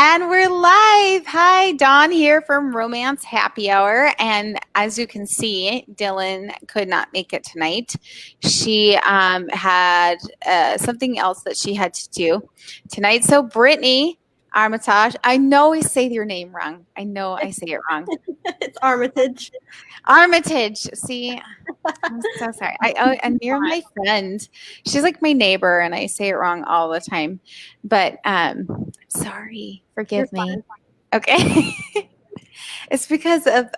And we're live. Hi, Dawn here from Romance Happy Hour. And as you can see, Dylan could not make it tonight. She had something else that she had to do tonight. So Brittany Armitage, I know I say your name wrong. I know I say it wrong. It's Armitage. Armitage. See, I'm so sorry. And you're my friend. She's like my neighbor, and I say it wrong all the time. But sorry. Forgive me. Okay. It's because of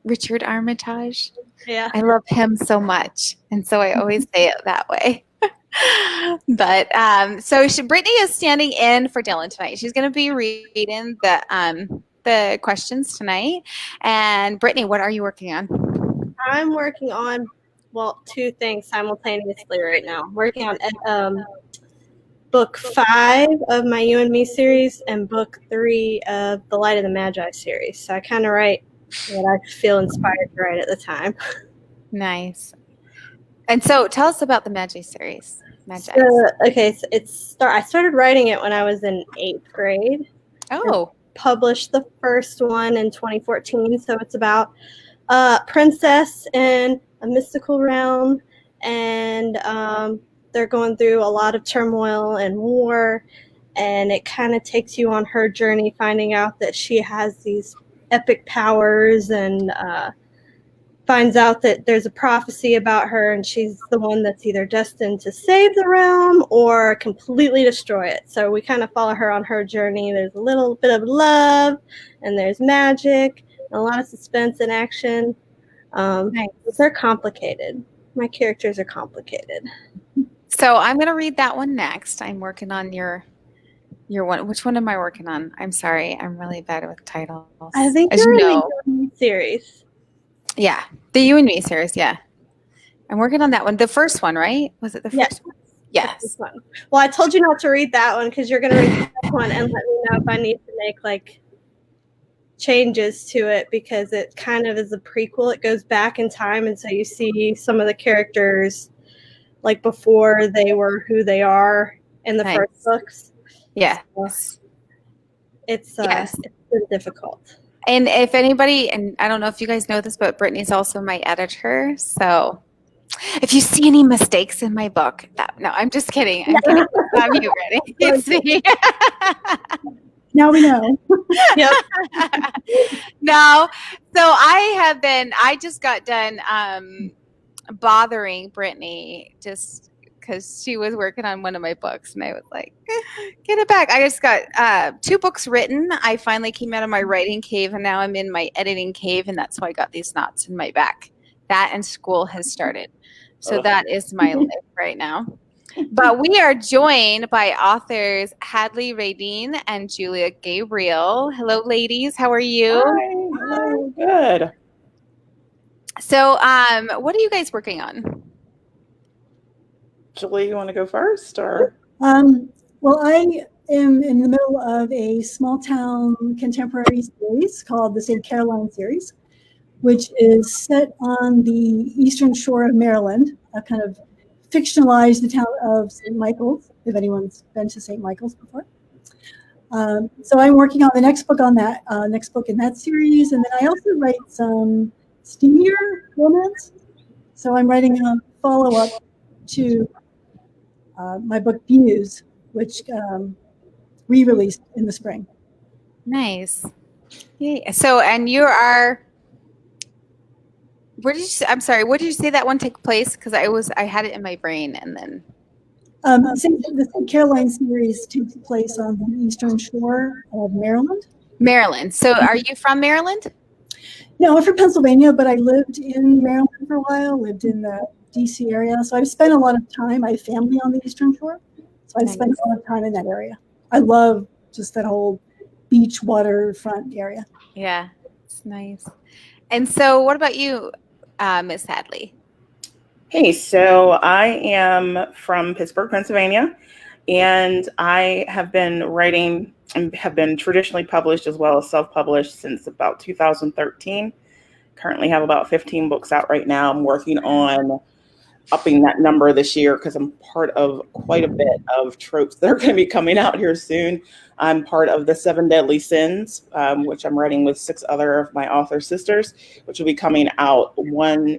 Richard Armitage. Yeah. I love him so much, and so I always say it that way. But so Brittany is standing in for Dylan tonight. She's going to be reading the questions tonight. And Brittany, what are you working on? I'm working on, two things simultaneously right now. I'm working on book 5 of my You and Me series and book 3 of the Light of the Magi series. So I kind of write what I feel inspired to write at the time. Nice. And so tell us about the Magi series. Magi. I started writing it when I was in 8th grade. Oh. Published the first one in 2014. So it's about a princess in a mystical realm, and they're going through a lot of turmoil and war, and it kind of takes you on her journey, finding out that she has these epic powers, and finds out that there's a prophecy about her, and she's the one that's either destined to save the realm or completely destroy it. So we kind of follow her on her journey. There's a little bit of love, and there's magic, and a lot of suspense and action. Nice. They're complicated. My characters are complicated. So I'm going to read that one next. I'm working on your one. Which one am I working on? I'm sorry. I'm really bad with titles. I think you're in the You and Me series. Yeah. The You and Me series. Yeah. I'm working on that one. The first one, right? Was it the first one? Yes. One. Well, I told you not to read that one because you're going to read the second one and let me know if I need to make changes to it, because it kind of is a prequel. It goes back in time, and so you see some of the characters before they were who they are in the first books. Yeah. So it's been difficult. And if anybody, and I don't know if you guys know this, but Brittany's also my editor. So if you see any mistakes in my book, no, I'm just kidding. I'm kidding. You ready? It's me. Now we know. Yep. No. So I just got done bothering Brittany just because she was working on one of my books, and I was like, get it back. I just got 2 books written. I finally came out of my writing cave, and now I'm in my editing cave, and that's why I got these knots in my back. That and school has started. So that is my life right now. But we are joined by authors Hadley Raydeen and Gabriel. Hello, ladies. How are you? Hi. Hello. Good. So, what are you guys working on? Julie, you want to go first, or? Well, I am in the middle of a small town contemporary series called the St. Caroline series, which is set on the eastern shore of Maryland. I've kind of fictionalized the town of St. Michael's, if anyone's been to St. Michael's before. So I'm working on the next book in that series, and then I also write some steamier romance. So I'm writing a follow-up to my book Views, which re-released in the spring. Nice. Yeah. So, and you are. I'm sorry. Where did you say that one take place? Because I had it in my brain, and then. The St. Caroline series takes place on the eastern shore of Maryland. Maryland. So, are you from Maryland? No, I'm from Pennsylvania, but I lived in Maryland for a while. Lived in the DC area, so I've spent a lot of time. I have family on the eastern shore, so I've spent a lot of time in that area. I love just that whole beach waterfront area. Yeah, it's nice. And so, what about you, Miss Hadley? Hey, so I am from Pittsburgh, Pennsylvania, and I have been writing and have been traditionally published as well as self-published since about 2013. Currently have about 15 books out right now. I'm working on upping that number this year because I'm part of quite a bit of tropes that are going to be coming out here soon. I'm part of the 7 Deadly Sins, which I'm writing with 6 other of my author sisters, which will be coming out. One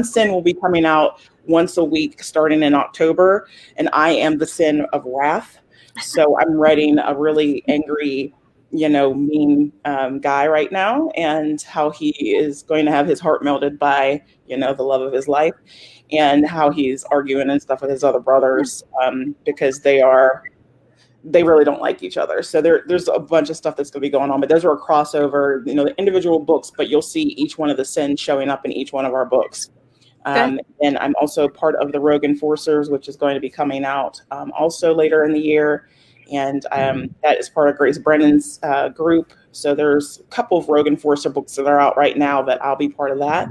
sin will be coming out once a week starting in October, and I am the sin of wrath. So I'm writing a really angry, mean guy right now, and how he is going to have his heart melted by, the love of his life, and how he's arguing and stuff with his other brothers because they really don't like each other. So there's a bunch of stuff that's going to be going on, but those are a crossover, the individual books, but you'll see each one of the sins showing up in each one of our books. And I'm also part of the Rogue Enforcers, which is going to be coming out also later in the year. And that is part of Grace Brennan's group. So there's a couple of Rogue Enforcer books that are out right now that I'll be part of that.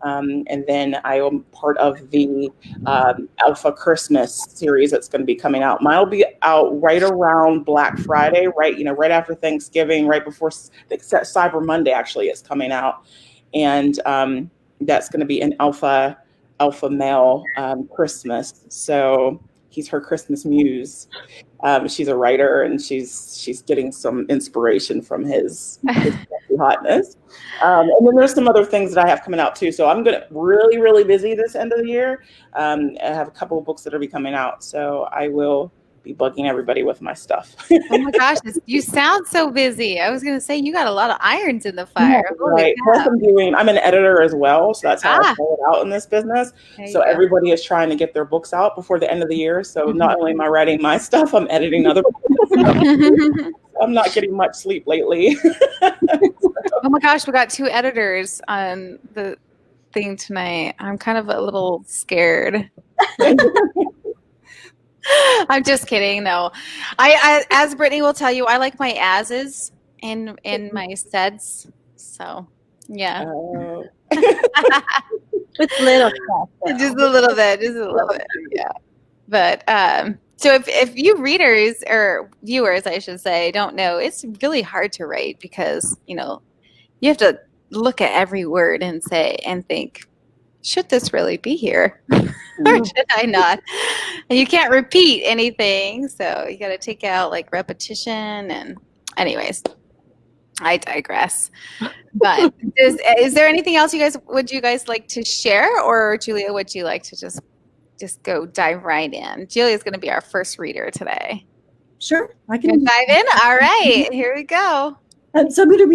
And then I am part of the Alpha Christmas series that's going to be coming out. Mine will be out right around Black Friday, right after Thanksgiving, right before Cyber Monday actually is coming out. And that's going to be an alpha male Christmas. So he's her Christmas muse. She's a writer, and she's getting some inspiration from his hotness. And then there's some other things that I have coming out too. So I'm going to really, really busy this end of the year. I have a couple of books that will be coming out. So I will be bugging everybody with my stuff. Oh my gosh, you sound so busy. I was going to say you got a lot of irons in the fire. Yeah, right. Plus I'm an editor as well, so that's how I started out in this business. So everybody is trying to get their books out before the end of the year. So not only am I writing my stuff, I'm editing other books. I'm not getting much sleep lately. Oh my gosh, we got 2 editors on the thing tonight. I'm kind of a little scared. I'm just kidding. No, I as Brittany will tell you, I like my as's in my seds. So yeah, with little stuff, just a little bit, yeah. But so if you readers or viewers, I should say, don't know, it's really hard to write because you have to look at every word and think, should this really be here? Or should I not? And you can't repeat anything, so you got to take out like repetition. And anyways, I digress. But is there anything else would you guys like to share, or Julia, would you like to just go dive right in? Julia's going to be our first reader today. Sure, I can dive in. All right, here we go. So I'm going to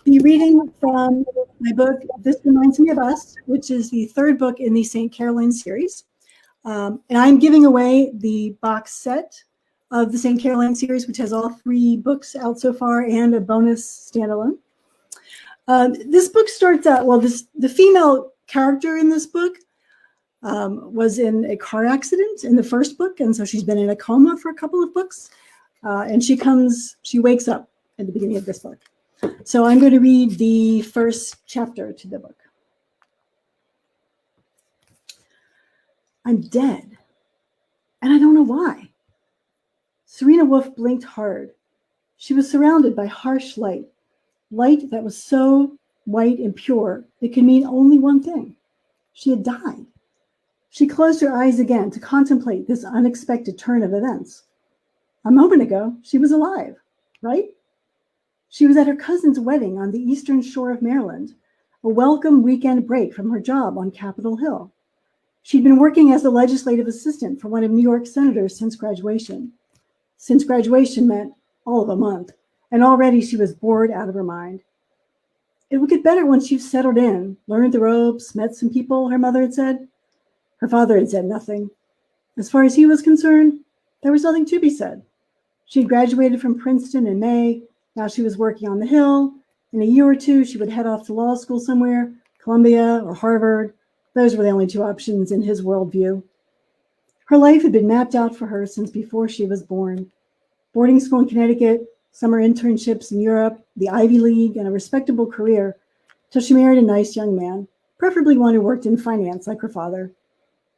be reading from my book, This Reminds Me of Us, which is the 3rd book in the St. Caroline series. And I'm giving away the box set of the St. Caroline series, which has all 3 books out so far and a bonus standalone. This book starts out, the female character in this book was in a car accident in the first book, and so she's been in a coma for a couple of books. And she wakes up at the beginning of this book. So I'm going to read the first chapter to the book. I'm dead, and I don't know why. Serena Wolf blinked hard. She was surrounded by harsh light that was so white and pure it could mean only one thing. She had died. She closed her eyes again to contemplate this unexpected turn of events. A moment ago, she was alive, right? She was at her cousin's wedding on the eastern shore of Maryland, a welcome weekend break from her job on Capitol Hill. She'd been working as a legislative assistant for one of New York's senators since graduation. Since graduation meant all of a month, and already she was bored out of her mind. It would get better once you've settled in, learned the ropes, met some people, her mother had said. Her father had said nothing. As far as he was concerned, there was nothing to be said. She'd graduated from Princeton in May. Now she was working on the Hill. In a year or 2, she would head off to law school somewhere, Columbia or Harvard. Those were the only 2 options in his worldview. Her life had been mapped out for her since before she was born. Boarding school in Connecticut, summer internships in Europe, the Ivy League, and a respectable career, till she married a nice young man, preferably one who worked in finance like her father.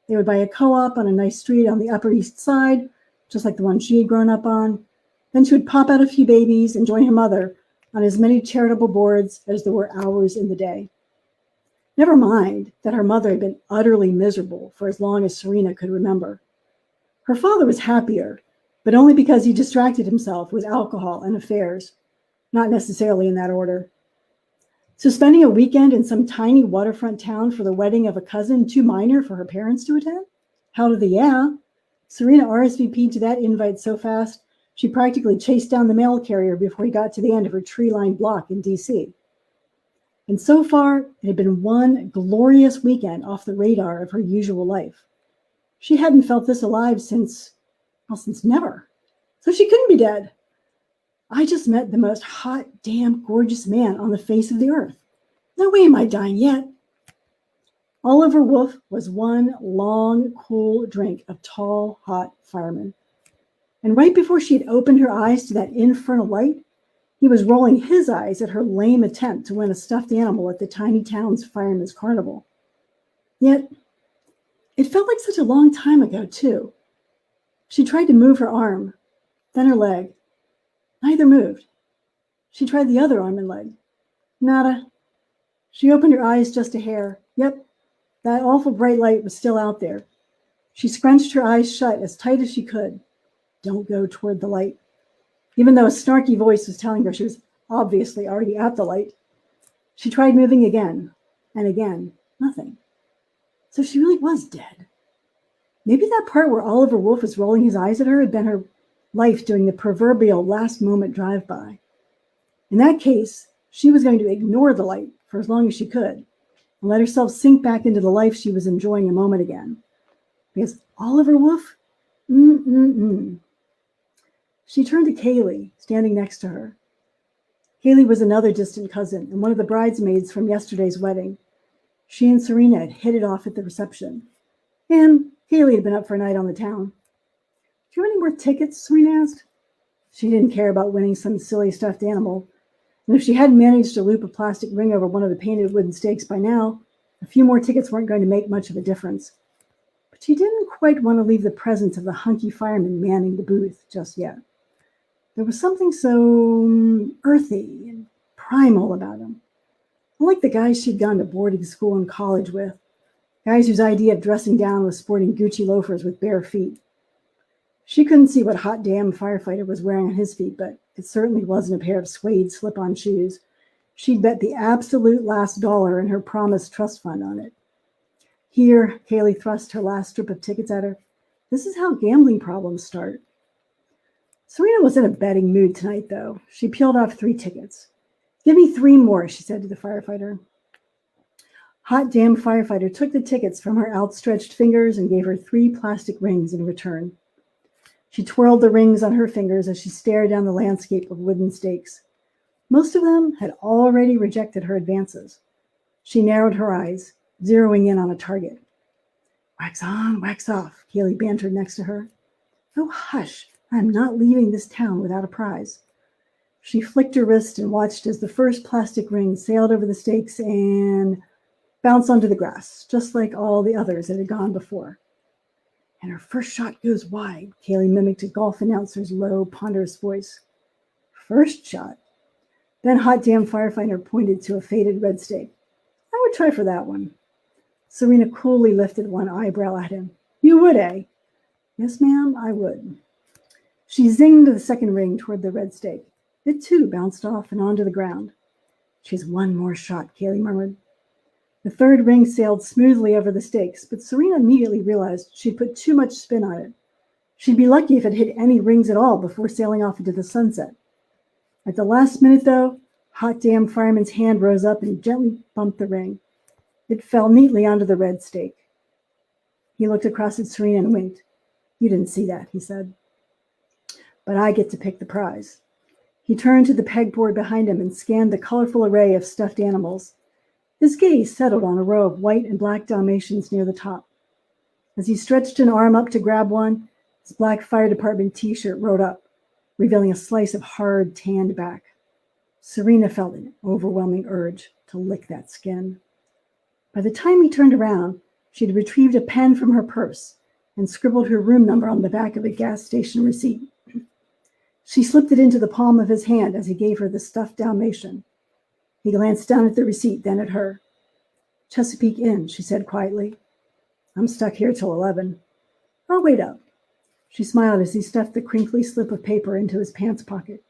They would buy a co-op on a nice street on the Upper East Side, just like the one she had grown up on. Then she would pop out a few babies and join her mother on as many charitable boards as there were hours in the day. Never mind that her mother had been utterly miserable for as long as Serena could remember. Her father was happier, but only because he distracted himself with alcohol and affairs, not necessarily in that order. So spending a weekend in some tiny waterfront town for the wedding of a cousin too minor for her parents to attend? Hell to the yeah. Serena RSVP'd to that invite so fast, she practically chased down the mail carrier before he got to the end of her tree-lined block in D.C. And so far, it had been one glorious weekend off the radar of her usual life. She hadn't felt this alive since never. So she couldn't be dead. I just met the most hot, damn, gorgeous man on the face of the earth. No way am I dying yet. Oliver Wolf was one long, cool drink of tall, hot fireman. And right before she had opened her eyes to that infernal light, he was rolling his eyes at her lame attempt to win a stuffed animal at the tiny town's fireman's carnival. Yet, it felt like such a long time ago, too. She tried to move her arm, then her leg. Neither moved. She tried the other arm and leg. Nada. She opened her eyes just a hair. Yep, that awful bright light was still out there. She scrunched her eyes shut as tight as she could. Don't go toward the light. Even though a snarky voice was telling her she was obviously already at the light. She tried moving again, and again, nothing. So she really was dead. Maybe that part where Oliver Wolf was rolling his eyes at her had been her life doing the proverbial last-moment drive-by. In that case, she was going to ignore the light for as long as she could and let herself sink back into the life she was enjoying a moment again. Because Oliver Wolf? She turned to Kaylee, standing next to her. Kaylee was another distant cousin and one of the bridesmaids from yesterday's wedding. She and Serena had hit it off at the reception. And Kaylee had been up for a night on the town. Do you have any more tickets? Serena asked. She didn't care about winning some silly stuffed animal. And if she hadn't managed to loop a plastic ring over one of the painted wooden stakes by now, a few more tickets weren't going to make much of a difference. But she didn't quite want to leave the presence of the hunky fireman manning the booth just yet. There was something so earthy and primal about him. Unlike the guys she'd gone to boarding school and college with, guys whose idea of dressing down was sporting Gucci loafers with bare feet. She couldn't see what hot damn firefighter was wearing on his feet, but it certainly wasn't a pair of suede slip-on shoes. She'd bet the absolute last dollar in her promised trust fund on it. Here, Kaylee thrust her last strip of tickets at her. This is how gambling problems start. Serena was in a betting mood tonight, though. She peeled off 3 tickets. Give me 3 more, she said to the firefighter. Hot damn firefighter took the tickets from her outstretched fingers and gave her 3 plastic rings in return. She twirled the rings on her fingers as she stared down the landscape of wooden stakes. Most of them had already rejected her advances. She narrowed her eyes, zeroing in on a target. Wax on, wax off, Kaylee bantered next to her. Oh, hush, I'm not leaving this town without a prize. She flicked her wrist and watched as the first plastic ring sailed over the stakes and bounced onto the grass, just like all the others that had gone before. And her first shot goes wide, Kaylee mimicked a golf announcer's low, ponderous voice. First shot. Then hot damn firefighter pointed to a faded red stake. I would try for that one. Serena coolly lifted one eyebrow at him. You would, eh? Yes, ma'am, I would. She zinged the second ring toward the red stake. It, too, bounced off and onto the ground. She has one more shot, Kaylee murmured. The third ring sailed smoothly over the stakes, but Serena immediately realized she'd put too much spin on it. She'd be lucky if it hit any rings at all before sailing off into the sunset. At the last minute, though, hot damn fireman's hand rose up and gently bumped the ring. It fell neatly onto the red stake. He looked across at Serena and winked. You didn't see that, he said. But I get to pick the prize. He turned to the pegboard behind him and scanned the colorful array of stuffed animals. His gaze settled on a row of white and black Dalmatians near the top. As he stretched an arm up to grab one, his black fire department t-shirt rode up, revealing a slice of hard, tanned back. Serena felt an overwhelming urge to lick that skin. By the time he turned around, she'd retrieved a pen from her purse and scribbled her room number on the back of a gas station receipt. She slipped it into the palm of his hand as he gave her the stuffed Dalmatian. He glanced down at the receipt, then at her. Chesapeake Inn, she said quietly. I'm stuck here till 11. I'll wait up. She smiled as he stuffed the crinkly slip of paper into his pants pocket.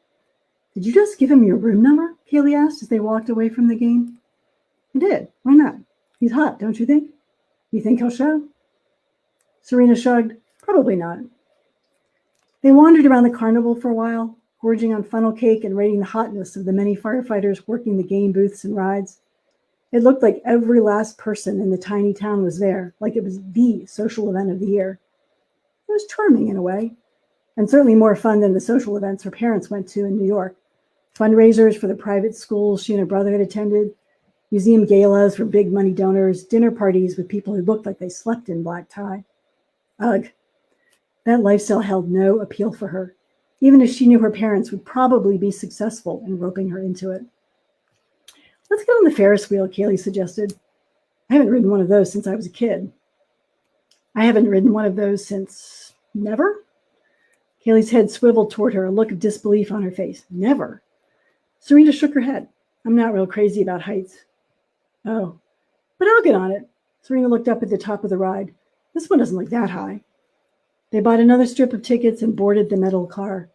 Did you just give him your room number? Kaylee asked as they walked away from the game. I did. Why not? He's hot, don't you think? You think he'll show? Serena shrugged. Probably not. They wandered around the carnival for a while, gorging on funnel cake and rating the hotness of the many firefighters working the game booths and rides. It looked like every last person in the tiny town was there, like it was the social event of the year. It was charming in a way, and certainly more fun than the social events her parents went to in New York. Fundraisers for the private schools she and her brother had attended, museum galas for big money donors, dinner parties with people who looked like they slept in black tie. Ugh. That lifestyle held no appeal for her, even if she knew her parents would probably be successful in roping her into it. Let's get on the Ferris wheel, Kaylee suggested. I haven't ridden one of those since I was a kid. I haven't ridden one of those since never? Kaylee's head swiveled toward her, a look of disbelief on her face. Never? Serena shook her head. I'm not real crazy about heights. Oh, but I'll get on it. Serena looked up at the top of the ride. This one doesn't look that high. They bought another strip of tickets and boarded the metal car.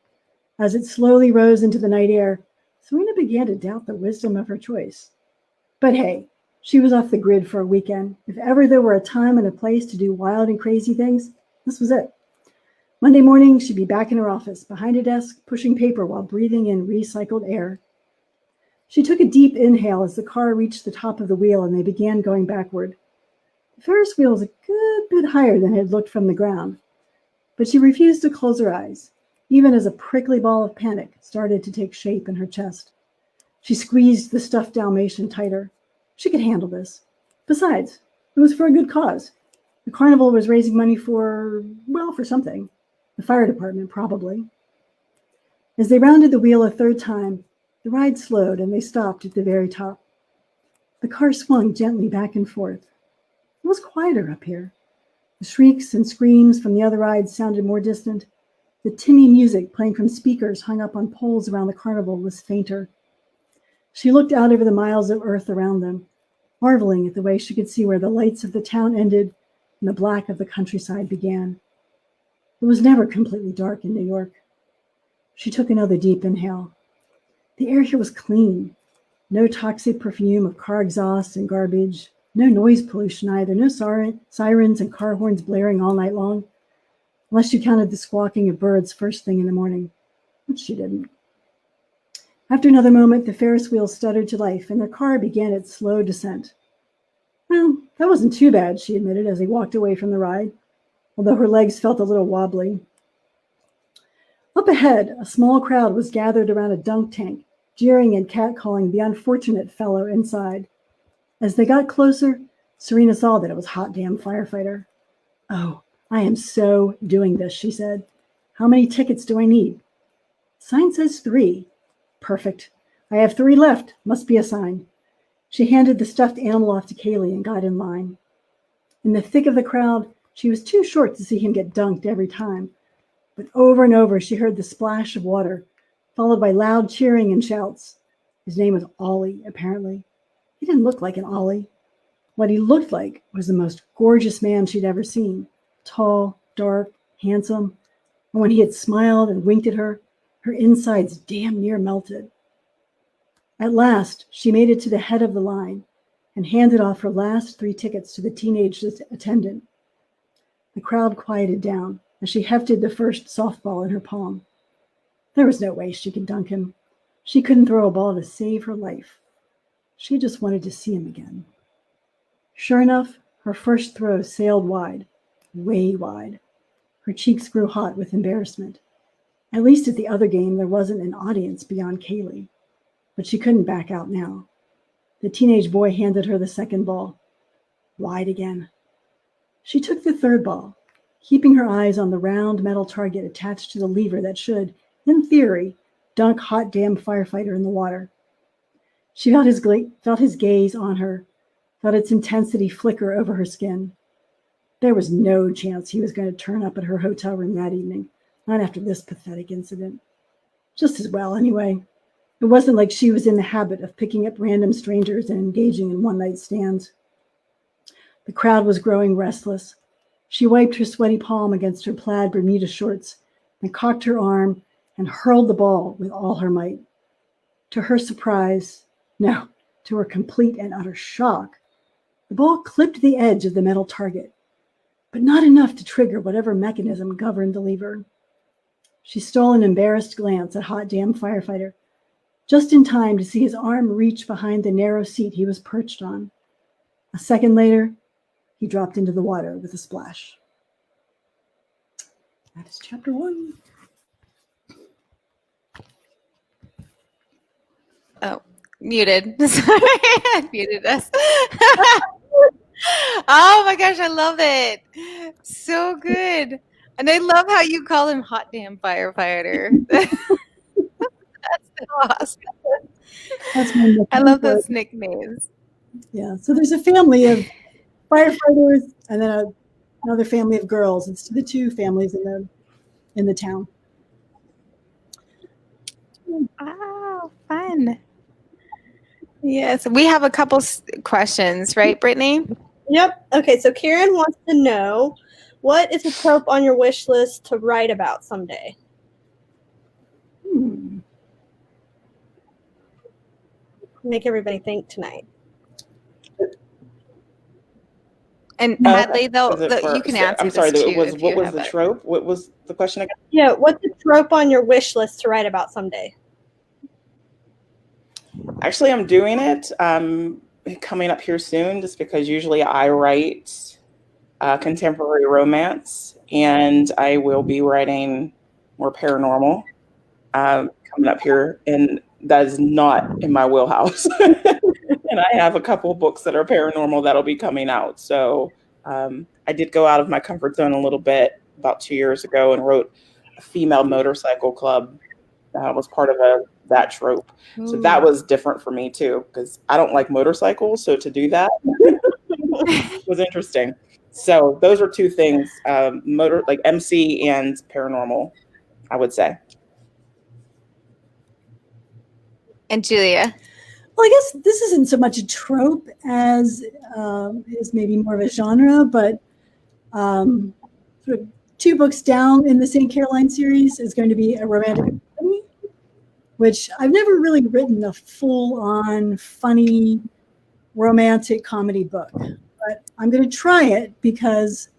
As it slowly rose into the night air, Serena began to doubt the wisdom of her choice. But hey, she was off the grid for a weekend. If ever there were a time and a place to do wild and crazy things, this was it. Monday morning, she'd be back in her office, behind a desk, pushing paper while breathing in recycled air. She took a deep inhale as the car reached the top of the wheel and they began going backward. The Ferris wheel was a good bit higher than it had looked from the ground, but she refused to close her eyes, even as a prickly ball of panic started to take shape in her chest. She squeezed the stuffed Dalmatian tighter. She could handle this. Besides, it was for a good cause. The carnival was raising money for something. The fire department, probably. As they rounded the wheel a third time, the ride slowed and they stopped at the very top. The car swung gently back and forth. It was quieter up here. The shrieks and screams from the other rides sounded more distant. The tinny music playing from speakers hung up on poles around the carnival was fainter. She looked out over the miles of earth around them, marveling at the way she could see where the lights of the town ended and the black of the countryside began. It was never completely dark in New York. She took another deep inhale. The air here was clean. No toxic perfume of car exhaust and garbage. No noise pollution either. No sirens and car horns blaring all night long. Unless you counted the squawking of birds first thing in the morning, which she didn't. After another moment, the Ferris wheel stuttered to life, and their car began its slow descent. Well, that wasn't too bad, she admitted as they walked away from the ride, although her legs felt a little wobbly. Up ahead, a small crowd was gathered around a dunk tank, jeering and catcalling the unfortunate fellow inside. As they got closer, Serena saw that it was Hot Damn Firefighter. Oh, I am so doing this, she said. How many tickets do I need? Sign says 3. Perfect. I have 3 left. Must be a sign. She handed the stuffed animal off to Kaylee and got in line. In the thick of the crowd, she was too short to see him get dunked every time. But over and over, she heard the splash of water, followed by loud cheering and shouts. His name was Ollie, apparently. He didn't look like an Ollie. What he looked like was the most gorgeous man she'd ever seen. Tall, dark, handsome. And when he had smiled and winked at her, her insides damn near melted. At last, she made it to the head of the line and handed off her last 3 tickets to the teenage attendant. The crowd quieted down as she hefted the first softball in her palm. There was no way she could dunk him. She couldn't throw a ball to save her life. She just wanted to see him again. Sure enough, her first throw sailed wide, way wide. Her cheeks grew hot with embarrassment. At least at the other game, there wasn't an audience beyond Kaylee. But she couldn't back out now. The teenage boy handed her the second ball. Wide again. She took the third ball, keeping her eyes on the round metal target attached to the lever that should, in theory, dunk Hot Damn Firefighter in the water. She felt his gaze on her, felt its intensity flicker over her skin. There was no chance he was going to turn up at her hotel room that evening, not after this pathetic incident. Just as well, anyway. It wasn't like she was in the habit of picking up random strangers and engaging in one-night stands. The crowd was growing restless. She wiped her sweaty palm against her plaid Bermuda shorts and cocked her arm and hurled the ball with all her might. To her surprise, no, to her complete and utter shock, the ball clipped the edge of the metal target, but not enough to trigger whatever mechanism governed the lever. She stole an embarrassed glance at Hot Damn Firefighter, just in time to see his arm reach behind the narrow seat he was perched on. A second later, he dropped into the water with a splash. That is chapter 1. Oh, muted. Sorry, I muted us. Oh my gosh, I love it. So good. And I love how you call him Hot Damn Firefighter. That's so awesome. That's my nickname. I love those nicknames. Yeah, so there's a family of firefighters and then another family of girls. It's the two families in the town. Wow, fun. Yes, we have a couple questions, right, Brittany? Yep. Okay, so Karen wants to know, what is a trope on your wish list to write about someday? Make everybody think tonight. And Hadley, though, you can answer. I'm sorry. This What too, was the trope? What was the question again? Yeah, what's a trope on your wish list to write about someday? Actually, I'm doing it coming up here soon, just because usually I write contemporary romance, and I will be writing more paranormal coming up here, and that is not in my wheelhouse. And I have a couple of books that are paranormal that'll be coming out. So I did go out of my comfort zone a little bit about 2 years ago and wrote a female motorcycle club that was part of that trope. Ooh. So that was different for me too, because I don't like motorcycles. So to do that was interesting. So those are two things, like MC and paranormal, I would say. And Julia? Well, I guess this isn't so much a trope as is maybe more of a genre, but sort of 2 books down in the St. Caroline series is going to be a romantic comedy, which I've never really written a full-on funny romantic comedy book, but I'm going to try it because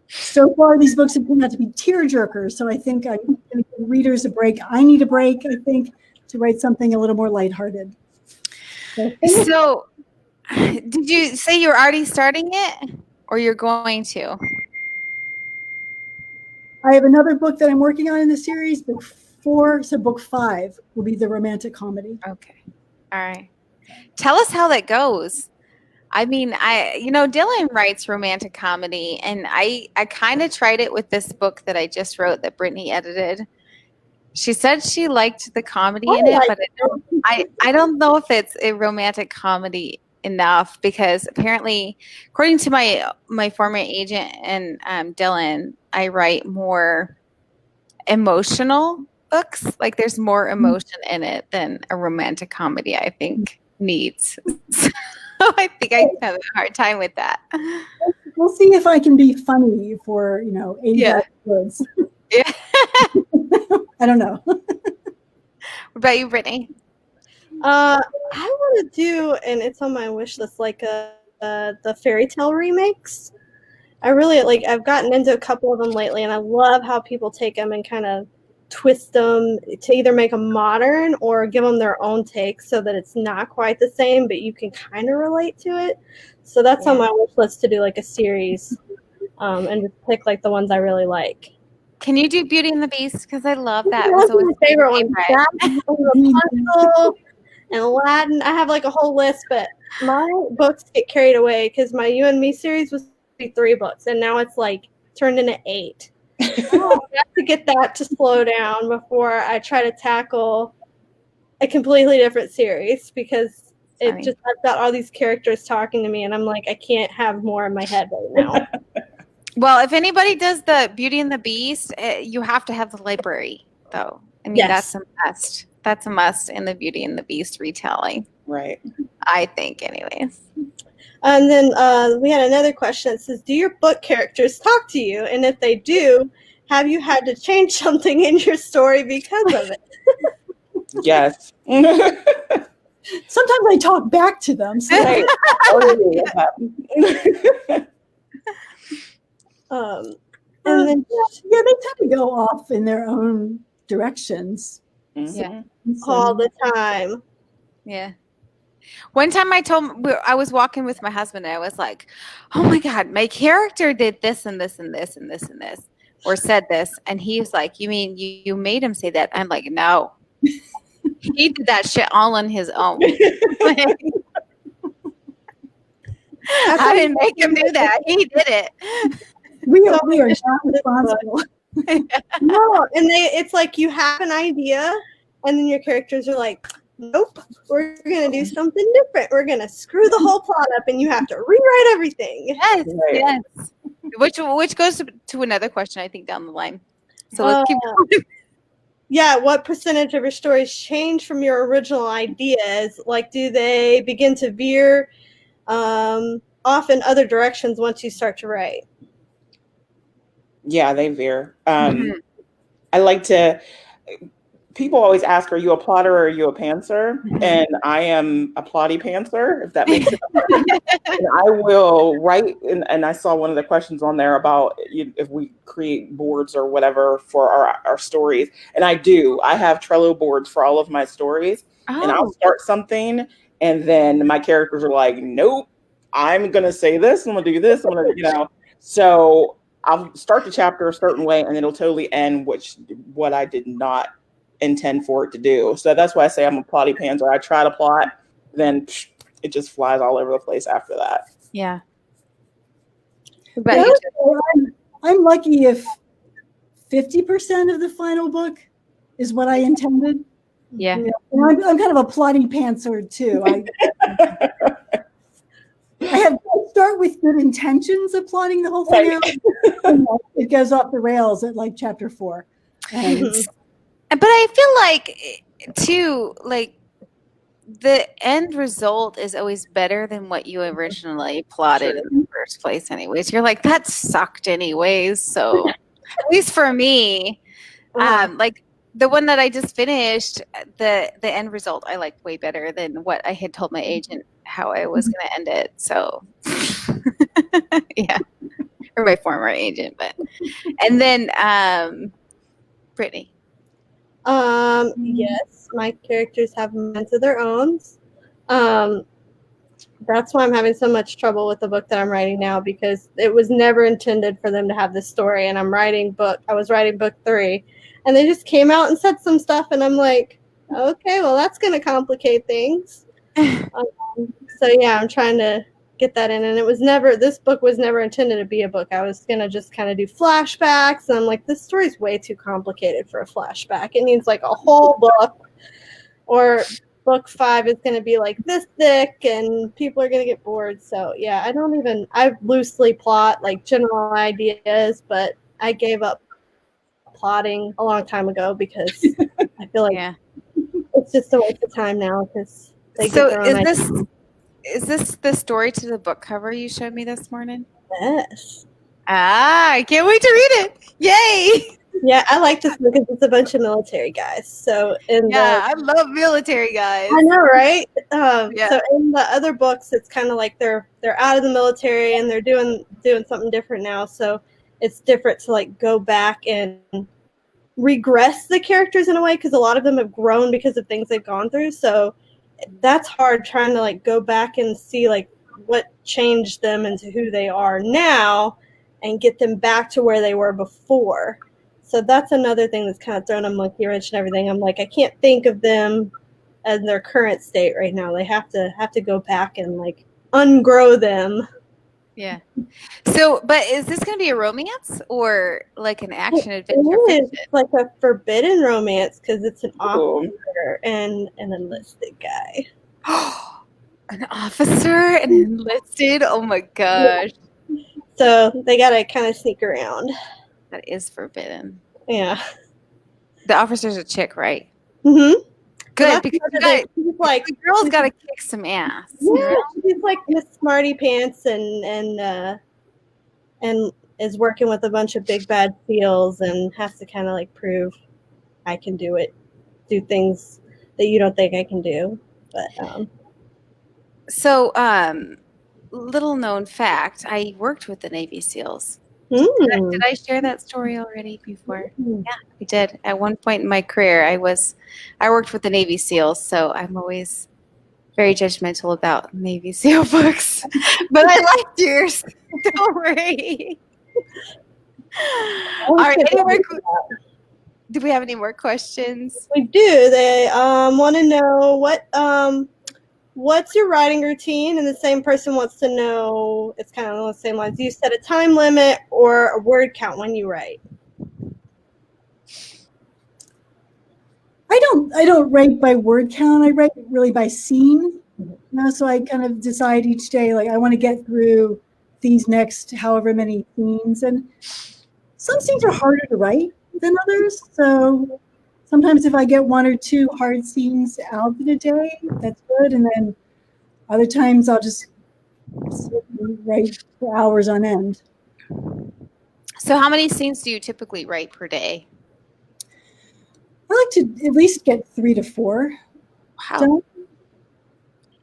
so far these books have turned out to be tearjerkers. So I think I'm going to give readers a break. I need a break, I think, to write something a little more lighthearted. So did you say you're already starting it, or you're going to? I have another book that I'm working on in the series, book 4, so book 5 will be the romantic comedy. Okay. All right. Tell us how that goes. I mean, Dylan writes romantic comedy, and I kind of tried it with this book that I just wrote that Brittany edited. She said she liked the comedy in it, but I don't know if it's a romantic comedy enough, because apparently, according to my former agent and Dylan, I write more emotional books. Like there's more emotion in it than a romantic comedy, I think, needs. So I think I have a hard time with that. We'll see if I can be funny for 80 words. Yeah. I don't know. What about you, Brittany? I want to do, and it's on my wish list, like the fairy tale remakes. I really I've gotten into a couple of them lately, and I love how people take them and kind of twist them to either make them modern or give them their own take so that it's not quite the same, but you can kind of relate to it. So that's on my wish list, to do like a series and just pick like the ones I really like. Can you do Beauty and the Beast? Because I love that. That's my favorite one. Rapunzel and Aladdin. I have like a whole list, but my books get carried away because my You and Me series was 3 books, and now it's like turned into 8. I have to get that to slow down before I try to tackle a completely different series, because I've got all these characters talking to me, and I'm like, I can't have more in my head right now. Well, if anybody does the Beauty and the Beast, you have to have the library, though. I mean, that's a must. That's a must in the Beauty and the Beast retelling. Right. I think, anyways. And then we had another question that says, do your book characters talk to you? And if they do, have you had to change something in your story because of it? Yes. Sometimes I talk back to them. So Right. And then yeah, they tend to go off in their own directions. Yeah. all the time. Yeah. One time I was walking with my husband and I was like, oh my God, my character did this and this and this and this and this, or said this. And he was like, you mean you made him say that? I'm like, no. He did that shit all on his own. I didn't make him do that. He did it. We are not responsible. No, and it's like you have an idea, and then your characters are like, nope, we're going to do something different. We're going to screw the whole plot up, and you have to rewrite everything. Yes, Right. yes. Which goes to another question, I think, down the line. So let's keep going. Yeah, what percentage of your stories change from your original ideas? Like, do they begin to veer off in other directions once you start to write? Yeah, they veer. I like to. People always ask, "Are you a plotter or are you a pantser?" And I am a plotty pantser, if that makes sense. And I will write. And I saw one of the questions on there about if we create boards or whatever for our stories. And I do. I have Trello boards for all of my stories, and I'll start something, and then my characters are like, "Nope, I'm gonna say this. I'm gonna do this. I'm gonna, So I'll start the chapter a certain way, and it'll totally end what I did not intend for it to do. So that's why I say I'm a plotty pantser. I try to plot, then it just flies all over the place after that. Yeah. Yeah, I'm lucky if 50% of the final book is what I intended. Yeah. I'm kind of a plotty pantser too. I start with good intentions of plotting the whole thing out. And it goes off the rails at like chapter 4. But I feel like too, like the end result is always better than what you originally plotted in the first place anyways. You're like, that sucked anyways. So at least for me, like the one that I just finished, the end result I liked way better than what I had told my agent how I was going to end it. So yeah, or my former agent, and then Brittany. Yes, my characters have minds of their own. That's why I'm having so much trouble with the book that I'm writing now, because it was never intended for them to have this story. And I was writing book 3, and they just came out and said some stuff, and I'm like, okay, well, that's going to complicate things. So yeah, I'm trying to get that in, and this book was never intended to be a book. I was going to just kind of do flashbacks, and I'm like, this story's way too complicated for a flashback. It needs like a whole book, or book 5 is going to be like this thick, and people are going to get bored. So yeah, I loosely plot like general ideas, but I gave up plotting a long time ago because I feel like it's just a waste of time now, because they get their own ideas. Is this the story to the book cover you showed me this morning? Yes. I can't wait to read it. Yay! Yeah, I like this because it's a bunch of military guys. So I love military guys. I know, right? So in the other books, it's kind of like they're out of the military and they're doing something different now. So it's different to like go back and regress the characters in a way, because a lot of them have grown because of things they've gone through. So that's hard, trying to like go back and see like what changed them into who they are now and get them back to where they were before. So that's another thing that's kind of thrown a monkey wrench and everything. I'm like, I can't think of them in their current state right now. They have to go back and like ungrow them. Yeah. So, but is this going to be a romance or like an action adventure? It's like a forbidden romance, because it's an officer and an enlisted guy. An officer and enlisted? Oh my gosh. Yeah. So they got to kind of sneak around. That is forbidden. Yeah. The officer's a chick, right? Mm-hmm. Good, So because she's like, the girl's got to kick some ass. yeah, she's like Miss Smarty Pants and is working with a bunch of big bad seals and has to kind of like prove I can do things that you don't think I can do. But So, little known fact, I worked with the Navy SEALs. Did I share that story already before? Yeah, I did. At one point in my career, I worked with the Navy SEALs, so I'm always very judgmental about Navy SEAL books. But I liked yours. Don't worry. All right. Do we have any more questions? We do. They want to know what's your writing routine, and the same person wants to know, it's kind of along the same lines. Do you set a time limit or a word count when you write? I don't write by word count. I write really by scene. So I kind of decide each day, like, I want to get through these next however many scenes. And some scenes are harder to write than others. So sometimes if I get one or two hard scenes out in a day, that's good. And then other times I'll just sit and write for hours on end. So how many scenes do you typically write per day? I like to at least get 3 to 4. Wow. done.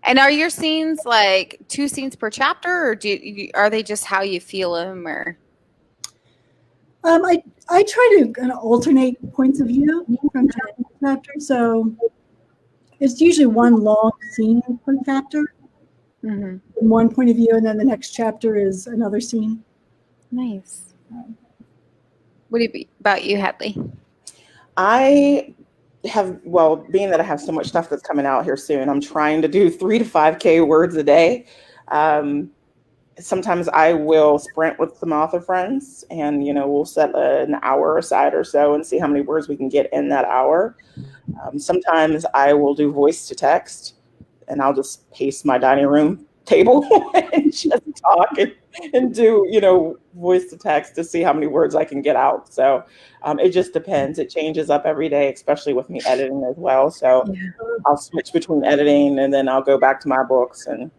And are your scenes like 2 scenes per chapter, or are they just how you feel them? Or I try to kind of alternate points of view from chapter to chapter. So it's usually one long scene per chapter, from one point of view, and then the next chapter is another scene. Nice. What about you, Hadley? I have, well, being that I have so much stuff that's coming out here soon, I'm trying to do 3 to 5K words a day. Sometimes I will sprint with some author friends and, we'll set an hour aside or so and see how many words we can get in that hour. Sometimes I will do voice to text, and I'll just pace my dining room table and just talk and do, voice to text to see how many words I can get out. So it just depends. It changes up every day, especially with me editing as well. So I'll switch between editing and then I'll go back to my books, and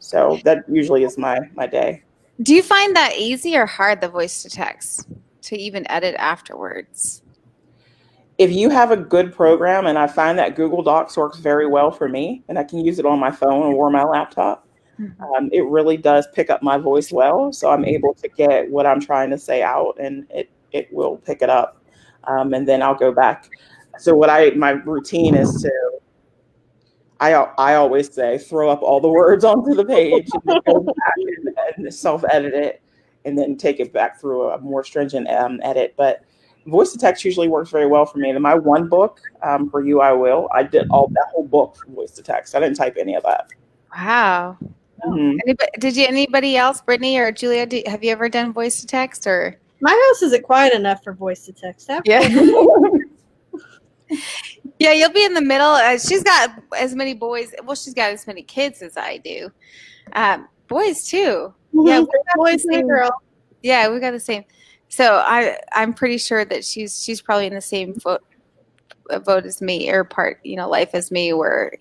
so that usually is my day. Do you find that easy or hard, the voice to text, to even edit afterwards? If you have a good program, and I find that Google Docs works very well for me, and I can use it on my phone or my laptop, it really does pick up my voice well. So I'm able to get what I'm trying to say out, and it will pick it up. And then I'll go back. So my routine is to, I always say, throw up all the words onto the page and then go back and self-edit it, and then take it back through a more stringent edit. But voice to text usually works very well for me. And in my one book, For You I Will, I did that whole book for voice to text. I didn't type any of that. Wow. Anybody else, Brittany or Julia, have you ever done voice to text? Or My house isn't quiet enough for voice to text. Yeah, you'll be in the middle. She's got as many boys. Well, she's got as many kids as I do. Boys too. Yeah, boys and girl. Yeah, we got the same. So I'm pretty sure that she's probably in the same vote as me, or life as me, where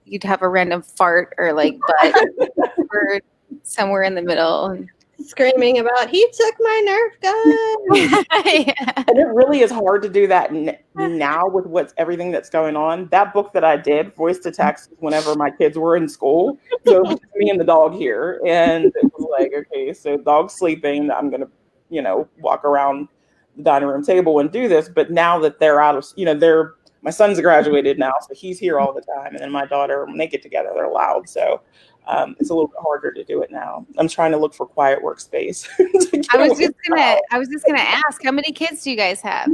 you'd have a random fart or like butt or somewhere in the middle. And screaming about, he took my Nerf gun. And it really is hard to do that now with everything that's going on. That book that I did, voice to text, whenever my kids were in school. So it was just me and the dog here. And it was like, okay, so dog's sleeping. I'm going to, walk around the dining room table and do this. But now that they're out of, my son's graduated now, so he's here all the time. And then my daughter, when they get together, they're loud. So it's a little bit harder to do it now. I'm trying to look for quiet workspace. I was just gonna ask, how many kids do you guys have?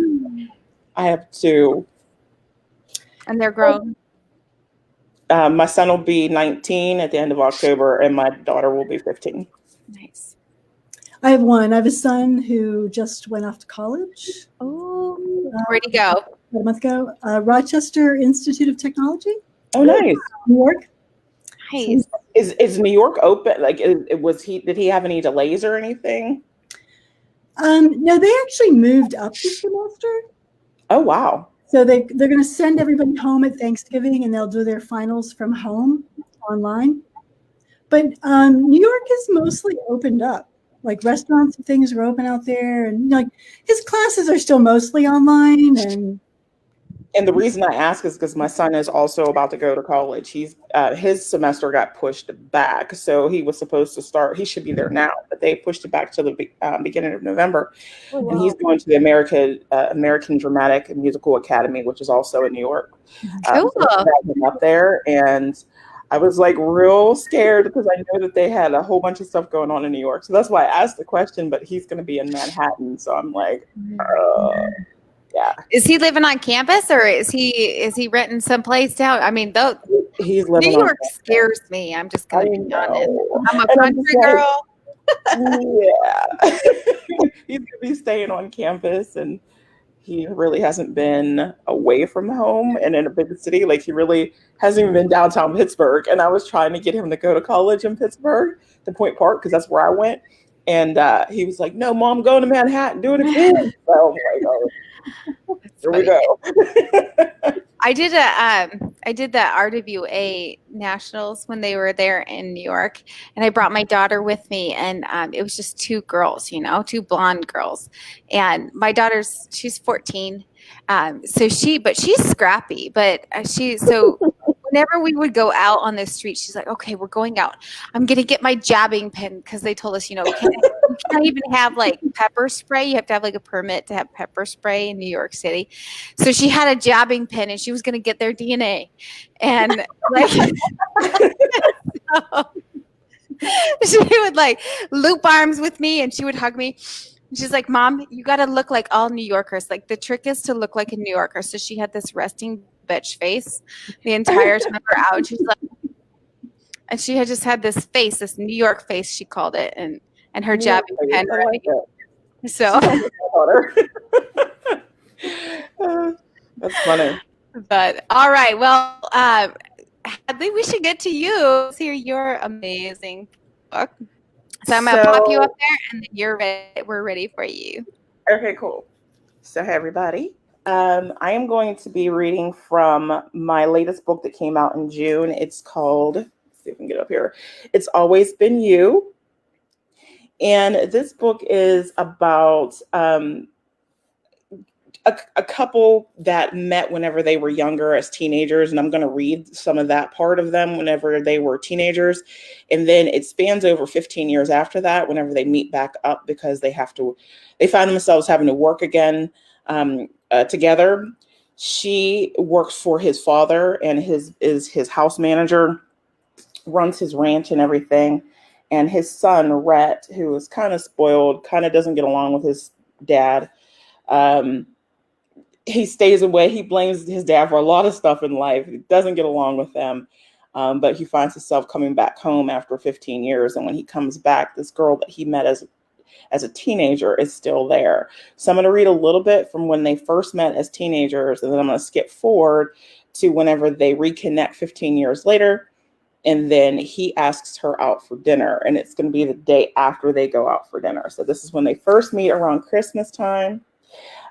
I have 2. And they're grown? My son will be 19 at the end of October, and my daughter will be 15. Nice. I have one. I have a son who just went off to college. Oh, where'd he go? A month ago. Rochester Institute of Technology. Oh, nice. New York. Nice. Is New York open? Like, did he have any delays or anything? No, they actually moved up this semester. Oh, wow. So they're going to send everybody home at Thanksgiving, and they'll do their finals from home online. But New York is mostly opened up. Like restaurants and things are open out there, and like his classes are still mostly online. And the reason I ask is because my son is also about to go to college. His semester got pushed back, so he was supposed to start. He should be there now, but they pushed it back to the beginning of November. Oh, wow. And he's going to the American Dramatic and Musical Academy, which is also in New York. Cool. So I got him up there, and I was like real scared because I know that they had a whole bunch of stuff going on in New York. So that's why I asked the question. But he's going to be in Manhattan, so I'm like, yeah. Is he living on campus, or is he renting someplace down? I mean, though He's living New on York campus. scares me. I'm just gonna be honest. I'm a And I'm country just like, girl. Yeah. He's gonna be staying on campus, and he really hasn't been away from home and in a big city. Like he really hasn't even been downtown Pittsburgh. And I was trying to get him to go to college in Pittsburgh, to Point Park, because that's where I went. And he was like, "No, Mom, go to Manhattan, do it again." So I'm like, "Oh, here we go." I did the RWA Nationals when they were there in New York, and I brought my daughter with me, and it was just two girls, two blonde girls, and my she's 14, so she's scrappy, but whenever we would go out on the street, she's like, "Okay, we're going out. I'm gonna get my jabbing pen," because they told us, you can't even have like pepper spray. You have to have like a permit to have pepper spray in New York City. So she had a jabbing pen, and she was gonna get their DNA, and like, so she would like loop arms with me, and she would hug me. She's like, "Mom, you got to look like all New Yorkers. Like the trick is to look like a New Yorker." So she had this resting bitch face the entire time we're out. She's like, and she had just had this face, this New York face, she called it, and her jabbing pen. Like so that's funny. But all right, well, Hadley, we should get to you. Let's hear your amazing book. So I'm gonna pop you up there, and then we're ready for you. Okay, cool. So hey, everybody. I am going to be reading from my latest book that came out in June. It's called, let's see if we can get up here. It's Always Been You. And this book is about a couple that met whenever they were younger as teenagers. And I'm going to read some of that part of them whenever they were teenagers. And then it spans over 15 years after that, whenever they meet back up, because they find themselves having to work again together. She works for his father and is his house manager, runs his ranch and everything. And his son, Rhett, who is kind of spoiled, kind of doesn't get along with his dad. He stays away. He blames his dad for a lot of stuff in life. He doesn't get along with them. But he finds himself coming back home after 15 years. And when he comes back, this girl that he met as a teenager is still there. So I'm going to read a little bit from when they first met as teenagers, and then I'm going to skip forward to whenever they reconnect 15 years later. And then he asks her out for dinner, and it's going to be the day after they go out for dinner. So this is when they first meet around Christmas time.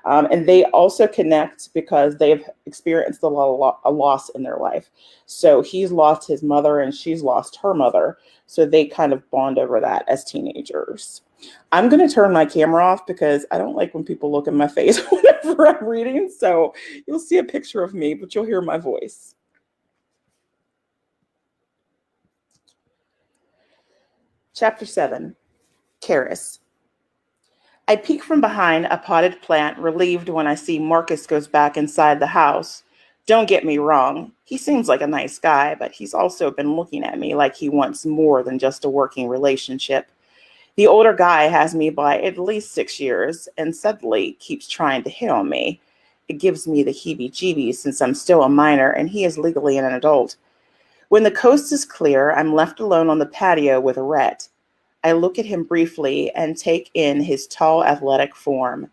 And they also connect because they've experienced a loss in their life. So he's lost his mother and she's lost her mother. So they kind of bond over that as teenagers. I'm going to turn my camera off because I don't like when people look in my face whenever I'm reading. So you'll see a picture of me, but you'll hear my voice. Chapter 7, Karis. I peek from behind a potted plant, relieved when I see Marcus goes back inside the house. Don't get me wrong, he seems like a nice guy, but he's also been looking at me like he wants more than just a working relationship. The older guy has me by at least 6 years and suddenly keeps trying to hit on me. It gives me the heebie-jeebies since I'm still a minor and he is legally an adult. When the coast is clear, I'm left alone on the patio with Rhett. I look at him briefly and take in his tall, athletic form.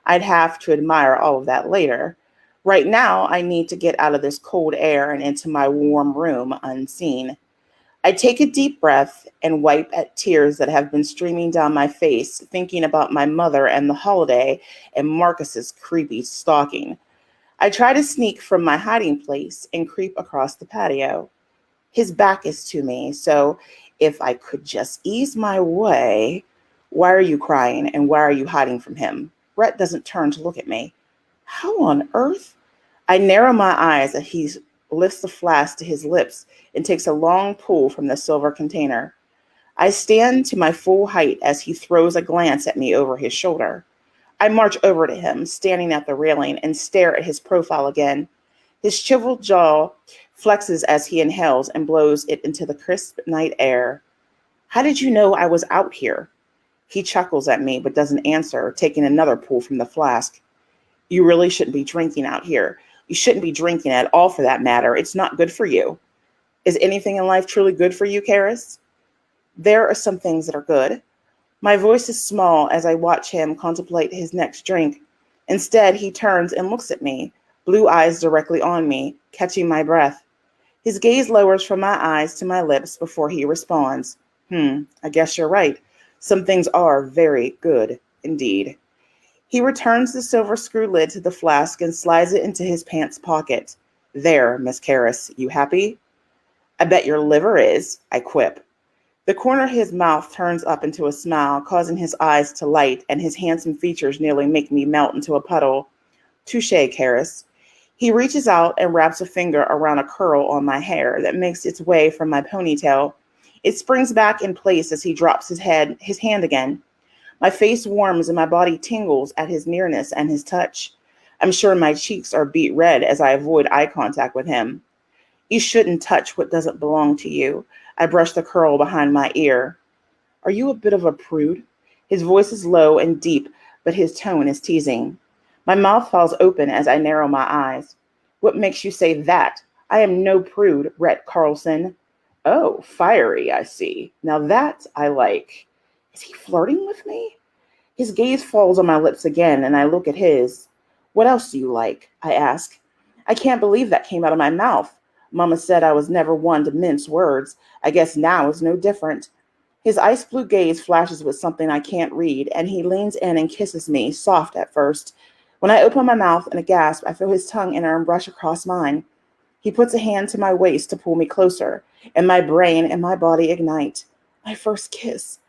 I'd have to admire all of that later. Right now, I need to get out of this cold air and into my warm room unseen. I take a deep breath and wipe at tears that have been streaming down my face, thinking about my mother and the holiday and Marcus's creepy stalking. I try to sneak from my hiding place and creep across the patio. His back is to me, so if I could just ease my way. Why are you crying and why are you hiding from him? Rhett doesn't turn to look at me. How on earth? I narrow my eyes as he lifts the flask to his lips and takes a long pull from the silver container. I stand to my full height as he throws a glance at me over his shoulder. I march over to him, standing at the railing, and stare at his profile again. His chiseled jaw flexes as he inhales and blows it into the crisp night air. How did you know I was out here? He chuckles at me but doesn't answer, taking another pull from the flask. You really shouldn't be drinking out here. You shouldn't be drinking at all for that matter. It's not good for you. Is anything in life truly good for you, Karis? There are some things that are good. My voice is small as I watch him contemplate his next drink. Instead, he turns and looks at me, blue eyes directly on me, catching my breath. His gaze lowers from my eyes to my lips before he responds. I guess you're right. Some things are very good indeed. He returns the silver screw lid to the flask and slides it into his pants pocket. There, Miss Karis, you happy? I bet your liver is, I quip. The corner of his mouth turns up into a smile, causing his eyes to light, and his handsome features nearly make me melt into a puddle. Touché, Karis. He reaches out and wraps a finger around a curl on my hair that makes its way from my ponytail. It springs back in place as he drops his hand again. My face warms and my body tingles at his nearness and his touch. I'm sure my cheeks are beet red as I avoid eye contact with him. You shouldn't touch what doesn't belong to you. I brush the curl behind my ear. Are you a bit of a prude? His voice is low and deep, but his tone is teasing. My mouth falls open as I narrow my eyes. What makes you say that? I am no prude, Rhett Carlson. Oh, fiery, I see. Now that I like. Is he flirting with me? His gaze falls on my lips again, and I look at his. What else do you like? I ask. I can't believe that came out of my mouth. Mama said I was never one to mince words. I guess now is no different. His ice blue gaze flashes with something I can't read, and he leans in and kisses me, soft at first. When I open my mouth in a gasp, I feel his tongue enter and brush across mine. He puts a hand to my waist to pull me closer, and my brain and my body ignite. My first kiss.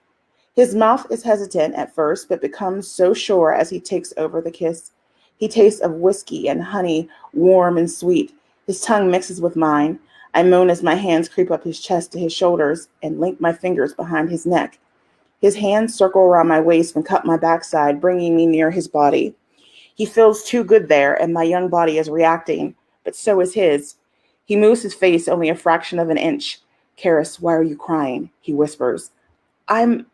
His mouth is hesitant at first, but becomes so sure as he takes over the kiss. He tastes of whiskey and honey, warm and sweet. His tongue mixes with mine. I moan as my hands creep up his chest to his shoulders and link my fingers behind his neck. His hands circle around my waist and cup my backside, bringing me near his body. He feels too good there, and my young body is reacting, but so is his. He moves his face only a fraction of an inch. Karis, why are you crying? He whispers. I'm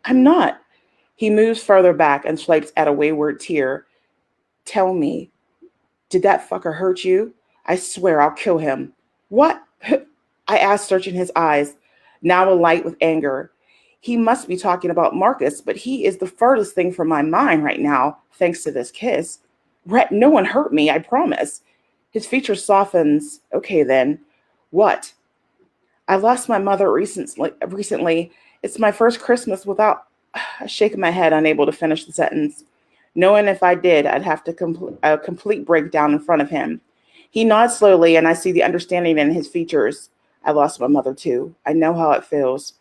not. He moves further back and swipes at a wayward tear. Tell me, did that fucker hurt you? I swear I'll kill him. What? I asked, searching his eyes, now alight with anger. He must be talking about Marcus, but he is the furthest thing from my mind right now, thanks to this kiss. Rhett, no one hurt me, I promise. His features softens. Okay, then. What? I lost my mother recently. It's my first Christmas without... I shake my head, unable to finish the sentence. Knowing if I did, I'd have to a complete breakdown in front of him. He nods slowly, and I see the understanding in his features. I lost my mother, too. I know how it feels.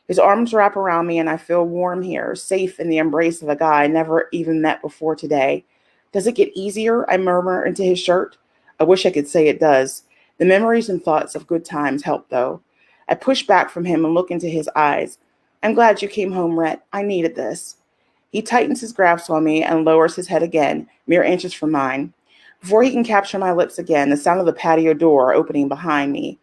His arms wrap around me, and I feel warm here, safe in the embrace of a guy I never even met before today. Does it get easier? I murmur into his shirt. I wish I could say it does. The memories and thoughts of good times help, though. I push back from him and look into his eyes. I'm glad you came home, Rhett. I needed this. He tightens his grasp on me and lowers his head again, mere inches from mine. Before he can capture my lips again, the sound of the patio door opening behind me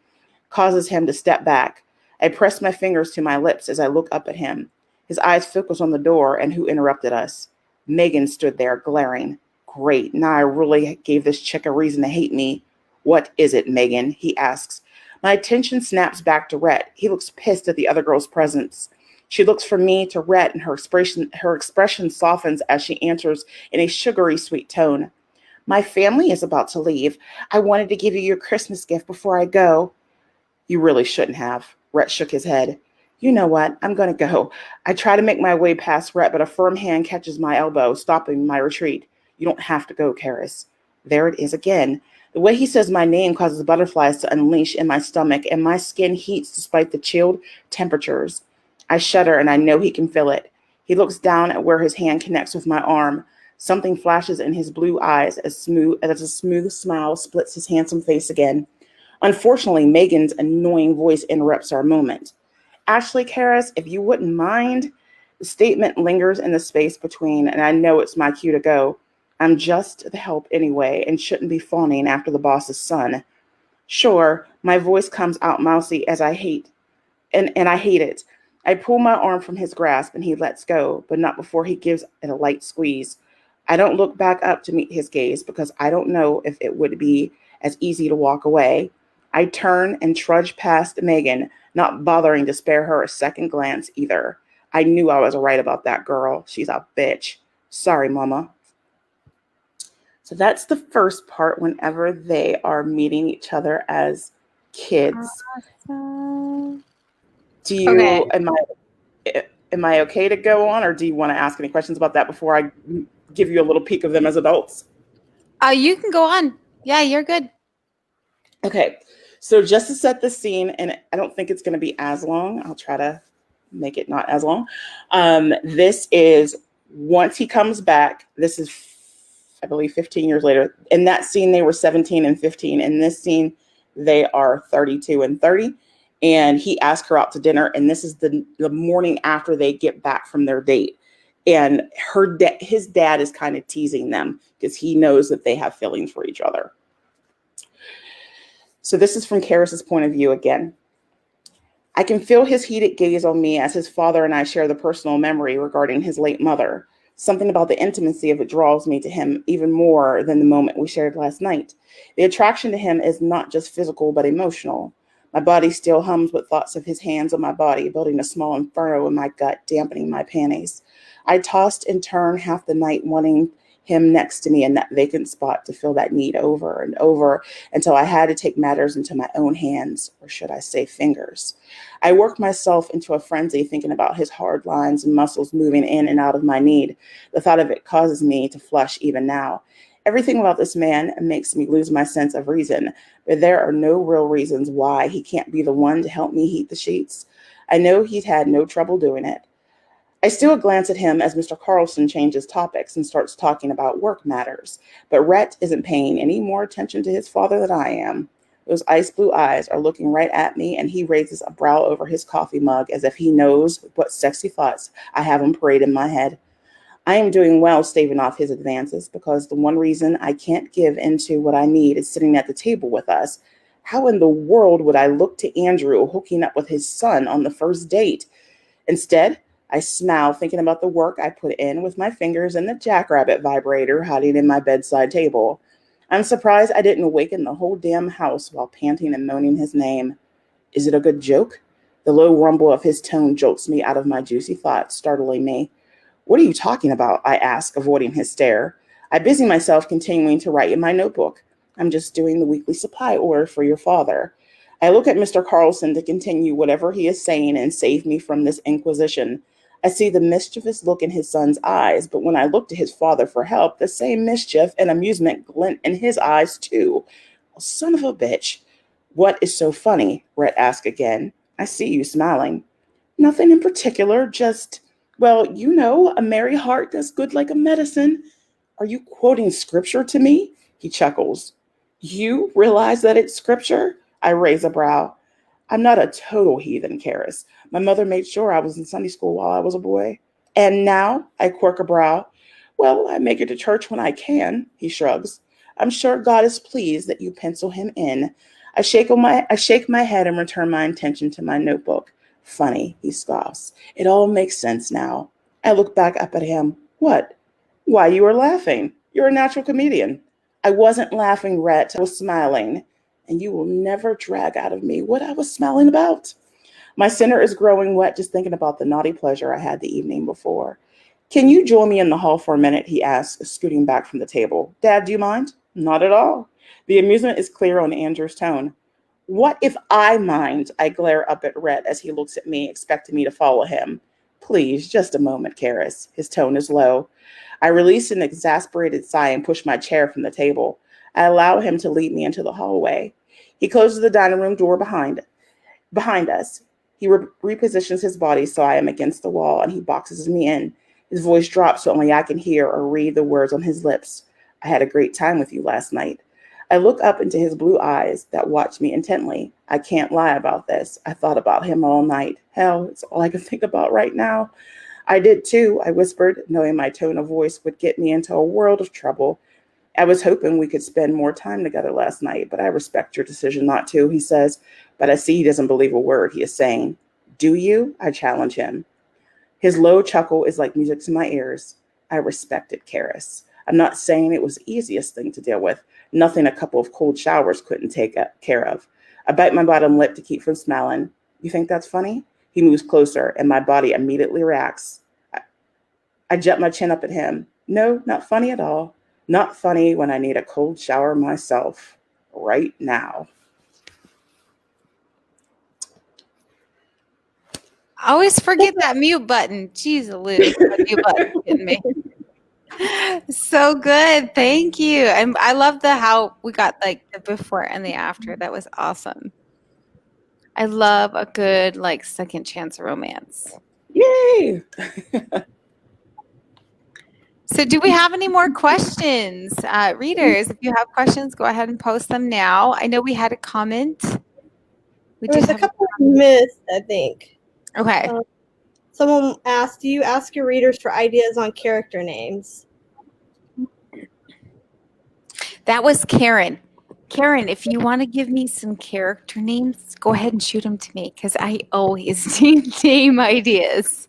causes him to step back. I press my fingers to my lips as I look up at him. His eyes focus on the door and who interrupted us. Megan stood there, glaring. Great, now I really gave this chick a reason to hate me. What is it, Megan? He asks. My attention snaps back to Rhett. He looks pissed at the other girl's presence. She looks from me to Rhett, and her expression softens as she answers in a sugary, sweet tone. My family is about to leave. I wanted to give you your Christmas gift before I go. You really shouldn't have. Rhett shook his head. You know what? I'm going to go. I try to make my way past Rhett, but a firm hand catches my elbow, stopping my retreat. You don't have to go, Karis. There it is again. The way he says my name causes butterflies to unleash in my stomach, and my skin heats despite the chilled temperatures. I shudder, and I know he can feel it. He looks down at where his hand connects with my arm. Something flashes in his blue eyes as a smooth smile splits his handsome face again. Unfortunately, Megan's annoying voice interrupts our moment. Ashley Karras, if you wouldn't mind, the statement lingers in the space between, and I know it's my cue to go. I'm just the help anyway, and shouldn't be fawning after the boss's son. Sure, my voice comes out mousy as I hate, and I hate it. I pull my arm from his grasp, and he lets go, but not before he gives it a light squeeze. I don't look back up to meet his gaze because I don't know if it would be as easy to walk away. I turn and trudge past Megan, not bothering to spare her a second glance either. I knew I was right about that girl. She's a bitch. Sorry, Mama. So that's the first part whenever they are meeting each other as kids. Awesome. Do you, Okay. am I okay to go on, or do you want to ask any questions about that before I give you a little peek of them as adults? You can go on. Yeah, you're good. Okay. So just to set the scene, and I don't think it's going to be as long. I'll try to make it not as long. This is once he comes back. This is, I believe, 15 years later. In that scene, they were 17 and 15. In this scene, they are 32 and 30. And he asked her out to dinner. And this is the morning after they get back from their date. And his dad is kind of teasing them because he knows that they have feelings for each other. So this is from Karras's point of view again. I can feel his heated gaze on me as his father and I share the personal memory regarding his late mother. Something about the intimacy of it draws me to him even more than the moment we shared last night. The attraction to him is not just physical, but emotional. My body still hums with thoughts of his hands on my body, building a small inferno in my gut, dampening my panties. I tossed and turned half the night wanting him next to me in that vacant spot to fill that need over and over until I had to take matters into my own hands, or should I say fingers. I worked myself into a frenzy thinking about his hard lines and muscles moving in and out of my need. The thought of it causes me to flush even now. Everything about this man makes me lose my sense of reason, but there are no real reasons why he can't be the one to help me heat the sheets. I know he's had no trouble doing it. I still glance at him as Mr. Carlson changes topics and starts talking about work matters, but Rhett isn't paying any more attention to his father than I am. Those ice blue eyes are looking right at me, and he raises a brow over his coffee mug as if he knows what sexy thoughts I have him parade in my head. I am doing well staving off his advances because the one reason I can't give into what I need is sitting at the table with us. How in the world would I look to Andrew hooking up with his son on the first date? Instead, I smile thinking about the work I put in with my fingers and the jackrabbit vibrator hiding in my bedside table. I'm surprised I didn't awaken the whole damn house while panting and moaning his name. Is it a good joke? The low rumble of his tone jolts me out of my juicy thoughts, startling me. What are you talking about? I ask, avoiding his stare. I busy myself continuing to write in my notebook. I'm just doing the weekly supply order for your father. I look at Mr. Carlson to continue whatever he is saying and save me from this inquisition. I see the mischievous look in his son's eyes, but when I look to his father for help, the same mischief and amusement glint in his eyes too. Oh, son of a bitch. What is so funny? Rhett asked again. I see you smiling. Nothing in particular, just, well, you know, a merry heart does good like a medicine. Are you quoting scripture to me? He chuckles. You realize that it's scripture? I raise a brow. I'm not a total heathen, Karras. My mother made sure I was in Sunday school while I was a boy. And now, I quirk a brow. Well, I make it to church when I can, he shrugs. I'm sure God is pleased that you pencil him in. I shake my head and return my attention to my notebook. Funny, he scoffs. It all makes sense now. I look back up at him. What? Why, you are laughing. You're a natural comedian. I wasn't laughing, Rhett. I was smiling. And you will never drag out of me what I was smiling about. My center is growing wet just thinking about the naughty pleasure I had the evening before. Can you join me in the hall for a minute? He asks, scooting back from the table. Dad, do you mind? Not at all. The amusement is clear on Andrew's tone. What if I mind? I glare up at Rhett as he looks at me, expecting me to follow him. Please, just a moment, Karras. His tone is low. I release an exasperated sigh and push my chair from the table. I allow him to lead me into the hallway. He closes the dining room door behind us. He repositions his body so I am against the wall, and he boxes me in. His voice drops so only I can hear or read the words on his lips. I had a great time with you last night. I look up into his blue eyes that watch me intently. I can't lie about this. I thought about him all night. Hell, it's all I can think about right now. I did too, I whispered, knowing my tone of voice would get me into a world of trouble. I was hoping we could spend more time together last night, but I respect your decision not to, he says. But I see he doesn't believe a word he is saying. Do you? I challenge him. His low chuckle is like music to my ears. I respect it, Karis. I'm not saying it was the easiest thing to deal with. Nothing a couple of cold showers couldn't take care of. I bite my bottom lip to keep from smiling. You think that's funny? He moves closer, and my body immediately reacts. I jet my chin up at him. No, not funny at all. Not funny when I need a cold shower myself. Right now. I always forget that mute button. Jeez, Lou, that mute button getting me. So good. Thank you. And I love how we got like the before and the after. That was awesome. I love a good like second chance romance. Yay! So do we have any more questions? Readers, if you have questions, go ahead and post them now. I know we had a comment. There's a couple missed, I think. Okay. Someone asked, do you ask your readers for ideas on character names? That was Karen. Karen, if you want to give me some character names, go ahead and shoot them to me because I always need name ideas.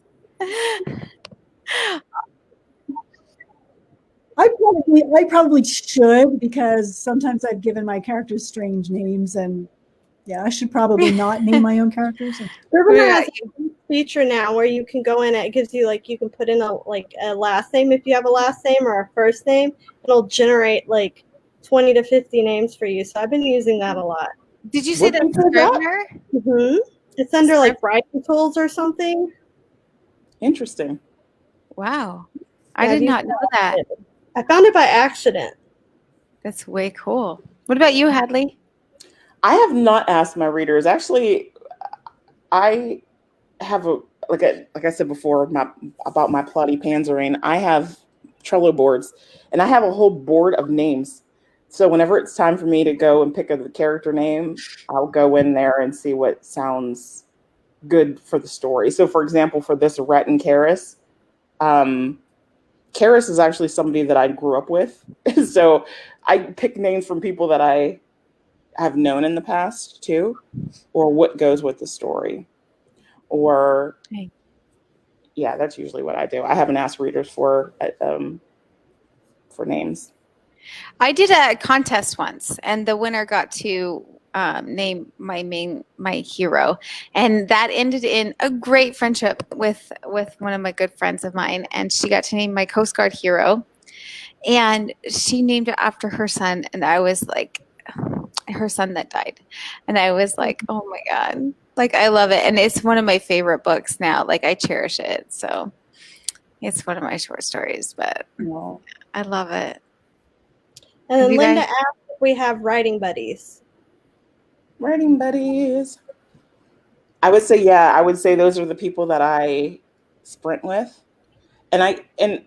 I probably should, because sometimes I've given my characters strange names, and yeah, I should probably not name my own characters. Urban has a feature now where you can go in and it gives you you can put in a last name if you have a last name or a first name. It'll generate 20 to 50 names for you. So I've been using that a lot. Did you say that's Scrivener? Mm-hmm. It's under writing tools or something. Interesting. Wow. I did not know that. I found it by accident. That's way cool. What about you, Hadley? I have not asked my readers. Actually, I have like I said before about my plotty panzering. I have Trello boards, and I have a whole board of names. So whenever it's time for me to go and pick a character name, I'll go in there and see what sounds good for the story. So, for example, for this Rhett and Karis, Karis is actually somebody that I grew up with. So I pick names from people that I have known in the past too, or what goes with the story. Or yeah, that's usually what I do. I haven't asked readers for names. I did a contest once, and the winner got to name my hero, and that ended in a great friendship with one of my good friends of mine, and she got to name my Coast Guard hero, and she named it after her son, and I was like, her son that died, and I was like, oh my god, I love it, and it's one of my favorite books now. I cherish it, so it's one of my short stories, but I love it. And then Linda asked if we have writing buddies. Writing buddies. I would say, yeah, I would say those are the people that I sprint with. And I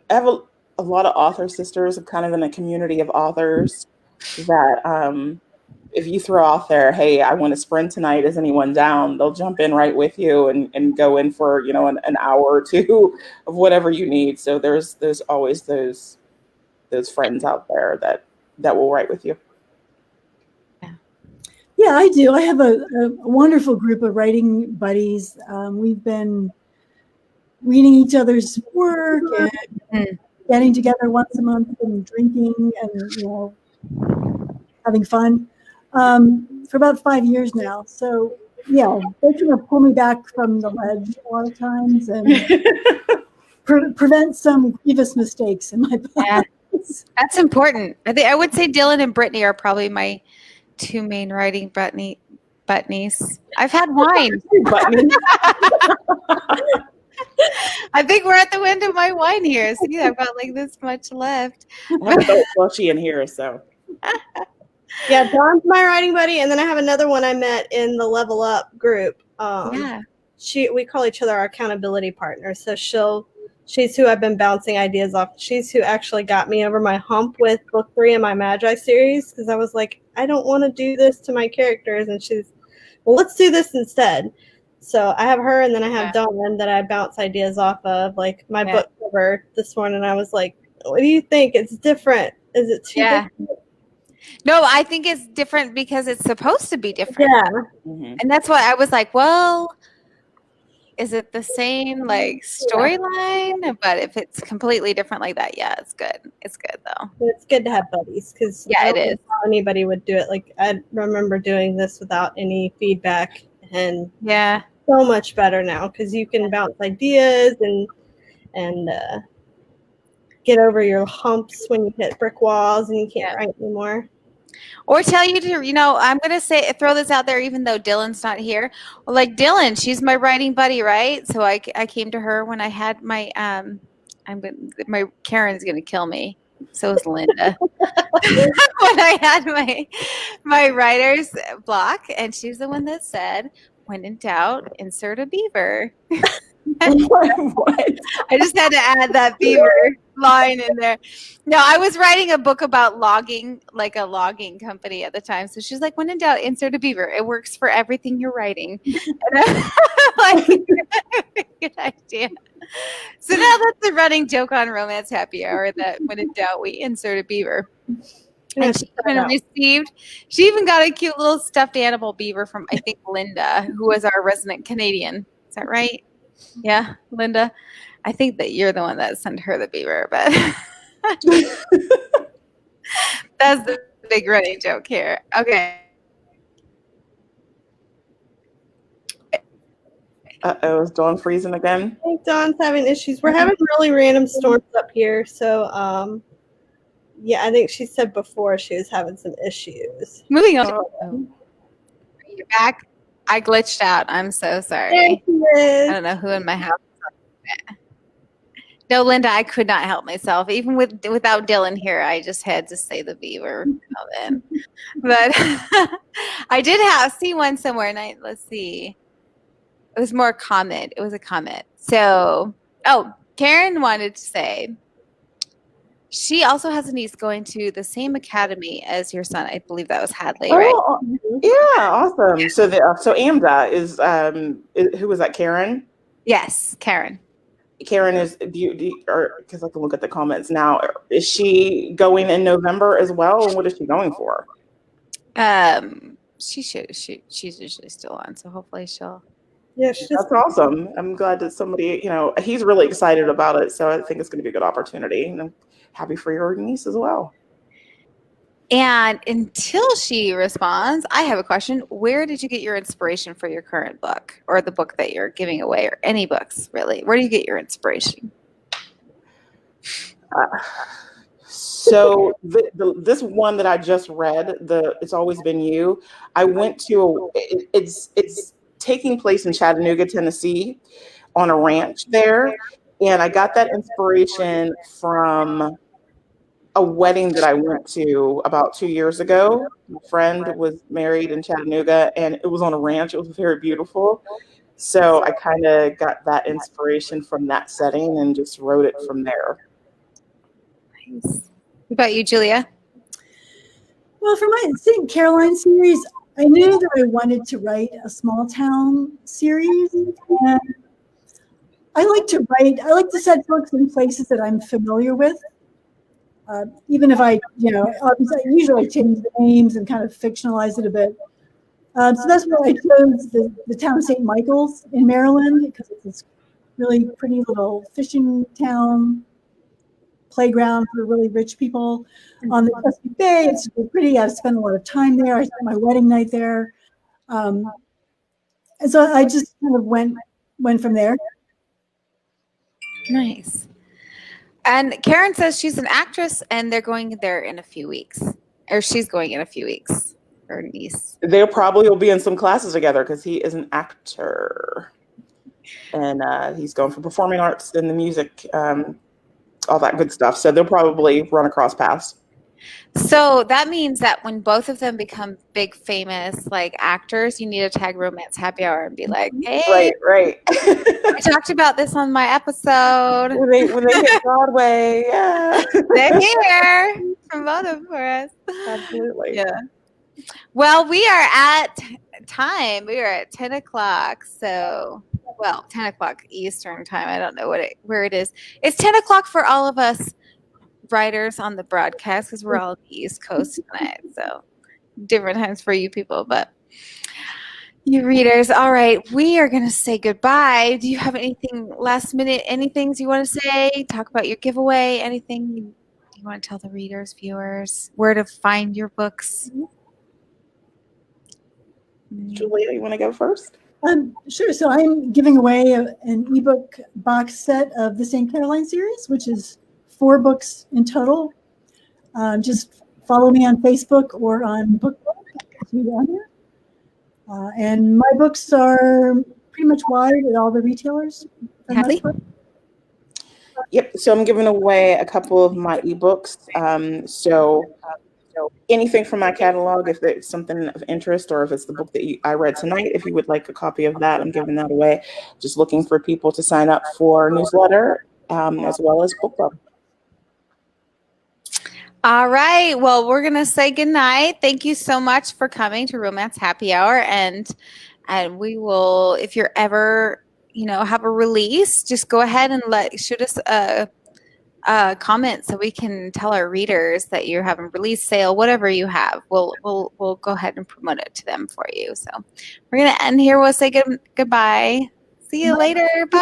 have a lot of author sisters. I'm kind of in a community of authors that if you throw out there, hey, I want to sprint tonight, is anyone down? They'll jump in right with you and go in for, an hour or two of whatever you need. So there's always those friends out there that will write with you. Yeah, I do. I have a wonderful group of writing buddies. We've been reading each other's work and getting together once a month and drinking and having fun for about 5 years now. So yeah, they kind of pull me back from the ledge a lot of times and prevent some grievous mistakes in my plans. Yeah, that's important. I would say Dylan and Brittany are probably my two main writing Butneys. I've had wine. I think we're at the end of my wine here. See, I've got this much left. I have a slushy in here, so. Yeah, Dawn's my writing buddy, and then I have another one I met in the Level Up group. Yeah. We call each other our accountability partner. So she's who I've been bouncing ideas off. She's who actually got me over my hump with book 3 in my Magi series, because I was like, I don't want to do this to my characters, and she's, well, let's do this instead. So I have her, and then I have Dawn that I bounce ideas off of. Like my book cover this morning, I was like, what do you think? It's different. Is it too different? No, I think it's different because it's supposed to be different. Yeah. Mm-hmm. And that's why I was like, well, is it the same like storyline? But if it's completely different like that, yeah, it's good. It's good though. It's good to have buddies, because it is. how anybody would do it. Like I remember doing this without any feedback, and so much better now because you can bounce ideas and get over your humps when you hit brick walls and you can't write anymore. Or tell you to, I'm going to throw this out there, even though Dylan's not here. Well, like Dylan, she's my writing buddy, right? So I came to her when I had my, my Karen's going to kill me. So is Linda. When I had my writer's block, and she's the one that said, when in doubt, insert a beaver. What? I just had to add that beaver line in there. No, I was writing a book about logging, like a logging company at the time. So she's like, when in doubt, insert a beaver. It works for everything you're writing. And I'm like, good idea. So now that's a running joke on Romance Happy Hour, that when in doubt, we insert a beaver. And she even got a cute little stuffed animal beaver from, I think, Linda, who was our resident Canadian. Is that right? Yeah, Linda. I think that you're the one that sent her the beaver, but that's the big running joke here. Okay. Is Dawn freezing again? I think Dawn's having issues. We're having really random storms up here, so yeah, I think she said before she was having some issues. Moving on. You're back. I glitched out. I'm so sorry. I don't know who in my house. No, Linda, I could not help myself. Even without Dylan here, I just had to say the beaver. But I did see one somewhere, and let's see. It was more a comment. It was a comment. So, Karen wanted to say she also has a niece going to the same academy as your son. I believe that was Hadley, right? Oh, yeah, awesome. So so Amda is who was that? Karen? Yes, Karen. Karen is because I can look at the comments now. Is she going in November as well, and what is she going for? She's usually still on, so hopefully she'll. Yeah, that's awesome. I'm glad that somebody, he's really excited about it. So I think it's going to be a good opportunity, and I'm happy for your niece as well. And until she responds, I have a question. Where did you get your inspiration for your current book, or the book that you're giving away, or any books really? Where do you get your inspiration? So this one that I just read, It's Always Been You, I went to, it's taking place in Chattanooga, Tennessee, on a ranch there. And I got that inspiration from a wedding that I went to about 2 years ago. My friend was married in Chattanooga, and it was on a ranch. It was very beautiful. So I kind of got that inspiration from that setting and just wrote it from there. Nice. What about you, Julia? Well, for my St. Caroline series, I knew that I wanted to write a small town series. And I like to set books in places that I'm familiar with. Even if I usually change the names and kind of fictionalize it a bit. So that's why I chose the town of St. Michael's in Maryland, because it's this really pretty little fishing town, playground for really rich people on the Chesapeake Bay. It's really pretty. I spent a lot of time there. I spent my wedding night there. And so I just kind of went from there. Nice. And Karen says she's an actress, and they're going there in a few weeks, or she's going in a few weeks. Her niece. They probably will be in some classes together because he is an actor, and he's going for performing arts and the music, all that good stuff. So they'll probably run across paths. So that means that when both of them become big, famous, like actors, you need to tag Romance Happy Hour and be like, hey, Right. I talked about this on my episode. when they hit Broadway, yeah. They're here. Promote them for us. Absolutely. Yeah. Well, we are at time. We are at 10 o'clock. So, well, 10 o'clock Eastern time. I don't know where it is. It's 10 o'clock for all of us writers on the broadcast because we're all on the East Coast tonight. So, different times for you people, but you readers. All right. We are going to say goodbye. Do you have anything last minute, anything you want to say? Talk about your giveaway, anything you want to tell the readers, viewers, where to find your books? Julia, you want to go first? Sure. So I'm giving away an ebook box set of the St. Caroline series, which is 4 books in total. Just follow me on Facebook or on BookBook. See down here. And my books are pretty much wide at all the retailers. Hadley? Yep. So I'm giving away a couple of my ebooks. So anything from my catalog, if it's something of interest, or if it's the book that I read tonight, if you would like a copy of that, I'm giving that away. Just looking for people to sign up for newsletter as well as book club. All right. Well, we're going to say goodnight. Thank you so much for coming to Romance Happy Hour. And we will, if you're ever, have a release, just go ahead and shoot us a comment so we can tell our readers that you're having a release sale, whatever you have. We'll go ahead and promote it to them for you. So we're going to end here. We'll say goodbye. See you later. Bye.